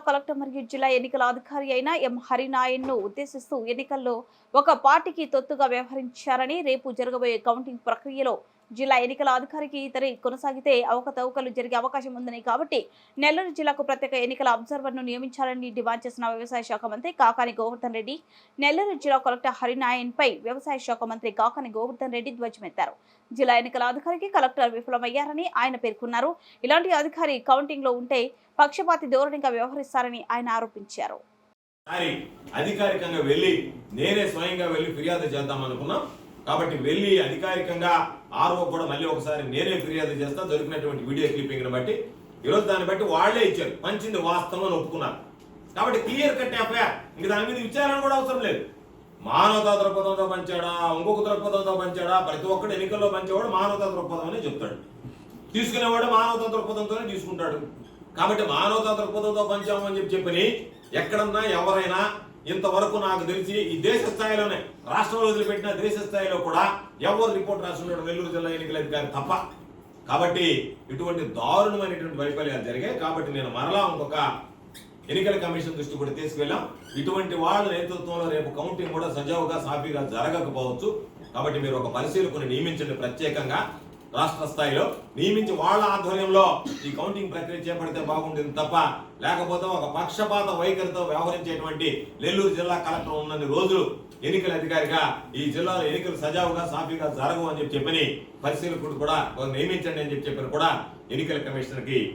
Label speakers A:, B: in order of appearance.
A: Collector మరియు జిల్లా ఎన్నికల అధికారి అయిన ఎం హరినాయన్ను ఉద్దేశిస్తూ ఎన్నికల్లో ఒక పార్టీకి తొత్తుగా వ్యవహరించారని, రేపు జరగబోయే కౌంటింగ్ ప్రక్రియలో జిల్లా ఎన్నికల అధికారికి ఇతరే కొనసాగితే అవకతవకలు జరిగే అవకాశం ఉందని, కాబట్టి నెల్లూరు జిల్లాకు ప్రత్యేక ఎన్నికల అబ్జర్వర్ను నియమించాలని డిమాండ్ చేసిన వ్యవసాయ శాఖ మంత్రి కాకాని గోవర్ధన్ రెడ్డి నెల్లూరు జిల్లా కలెక్టర్ హరినాయన్పై వ్యవసాయ శాఖ మంత్రి కాకాని గోవర్ధన్ రెడ్డి ధ్వజమెత్తారు. జిల్లా ఎన్నికల అధికారికి కలెక్టర్ విఫలమయ్యారని ఆయన పేర్కొన్నారు. ఇలాంటి అధికారి కౌంటింగ్ లో ఉంటే పక్షపాతి ధోరణిగా వ్యవహరిస్తారని ఆయన ఆరోపించారు.
B: అధికారికంగా వెళ్ళి నేనే స్వయంగా వెళ్ళి ఫిర్యాదు చేద్దాం అనుకున్నాం. కాబట్టి వెళ్ళి అధికారికంగా ఆర్ఓ కూడా మళ్ళీ ఒకసారి నేనే ఫిర్యాదు చేస్తా దొరికినటువంటి వీడియో క్లిప్పింగ్ బట్టి ఈరోజు దాన్ని బట్టి వాళ్లే ఇచ్చారు, పంచింది వాస్తవం అని ఒప్పుకున్నారు. కాబట్టి క్లియర్ కట్ ఎఫ్ఐఆర్, ఇంక దాని మీద విచారణ కూడా అవసరం లేదు. మానవతా దృక్పథంతో పంచాడా, ఇంకొక దృక్పథంతో పంచాడా, ప్రతి ఒక్కటి ఎన్నికల్లో పంచేవాడు మానవతా దృక్పథం అనే చెప్తాడు, తీసుకునేవాడు మానవతా దృక్పథంతోనే తీసుకుంటాడు. కాబట్టి మానవతా దృక్పథంతో పంచాము అని చెప్పని ఎక్కడన్నా ఎవరైనా ఇంతవరకు నాకు తెలిసి ఈ దేశ స్థాయిలోనే, రాష్ట్రంలో వదిలిపెట్టిన దేశ స్థాయిలో కూడా ఎవరు రిపోర్ట్ రాస్తున్నాడు నెల్లూరు జిల్లా ఎన్నికల అధికారి తప్ప. కాబట్టి ఇటువంటి దారుణమైనటువంటి వైఫల్యాలు జరిగాయి. కాబట్టి నేను మరలా ఇంకొక ఎన్నికల కమిషన్ దృష్టి కూడా తీసుకువెళ్ళాం. ఇటువంటి వాళ్ళ నేతృత్వంలో రేపు కౌంటింగ్ కూడా సజావుగా సాఫీగా జరగకపోవచ్చు. కాబట్టి మీరు ఒక పరిశీలకుని నియమించండి, ప్రత్యేకంగా రాష్ట్ర స్థాయిలో నియమించి వాళ్ళ ఆధ్వర్యంలో ఈ కౌంటింగ్ ప్రక్రియ చేపడితే బాగుంటుంది తప్ప, లేకపోతే ఒక పక్షపాత వైఖరితో వ్యవహరించేటువంటి నెల్లూరు జిల్లా కలెక్టర్ ఉన్నన్ని రోజులు ఎన్నికల అధికారిగా ఈ జిల్లాలో ఎన్నికలు సజావుగా సాఫీగా జరగవు అని చెప్పని పరిశీలకుడు కూడా నియమించండి అని చెప్పని కూడా ఎన్నికల కమిషనర్కి